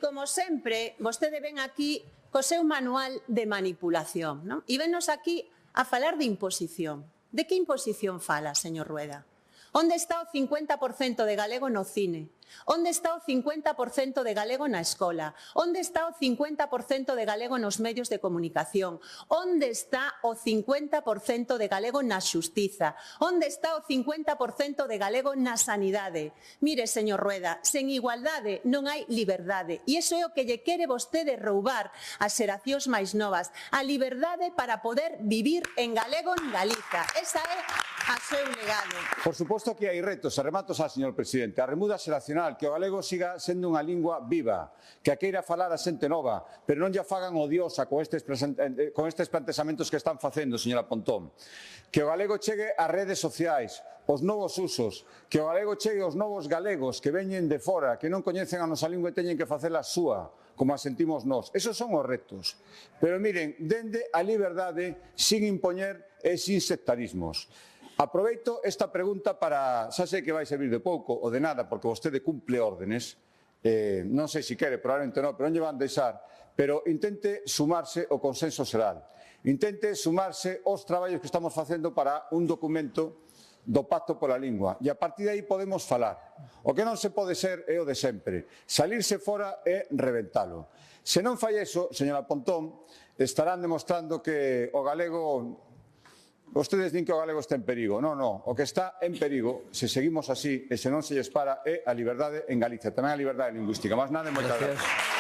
como sempre, vostede ven aquí co seu manual de manipulación, non? E vennos aquí a falar de imposición. De que imposición fala, señor Rueda? Onde está o 50% de galego no cine? Onde está o 50% de galego na escola? Onde está o 50% de galego nos medios de comunicación? Onde está o 50% de galego na xustiza? Onde está o 50% de galego na sanidade? Mire, señor Rueda, sen igualdade non hai liberdade. E iso é o que lle quere vostede roubar ás xeracións máis novas. A liberdade para poder vivir en galego en Galiza. Esa é a seu legado. Por suposto que hai retos, e remato xa, señor presidente. A remuda xeracional, que o galego siga sendo unha lingua viva, que a queira falar a xente nova, pero non lla fagan odiosa con estes plantexamentos que están facendo, señora Pontón. Que o galego chegue ás redes sociais, os novos usos, que o galego chegue aos novos galegos que veñen de fora, que non coñecen a nosa lingua e teñen que facela súa, como a sentimos nós. Esos son os retos. Pero miren, dende a liberdade sin impoñer e sin sectarismos. Aproveito esta pregunta para, xa sei que vai servir de pouco ou de nada, porque vostede cumple órdenes, non sei se quere, probablemente non, pero non lle van deixar, pero intente sumarse ao consenso xeral, intente sumarse aos traballos que estamos facendo para un documento do Pacto pola Lingua, e a partir de aí podemos falar. O que non se pode ser é o de sempre, salirse fora e reventalo. Se non fai eso, señora Pontón, estarán demostrando que o galego... Vostedes din que o galego está en perigo. Non, non. O que está en perigo, se seguimos así e se non se lles para, é a liberdade en Galicia. Tamén a liberdade lingüística. Mas nada, moitas gracias.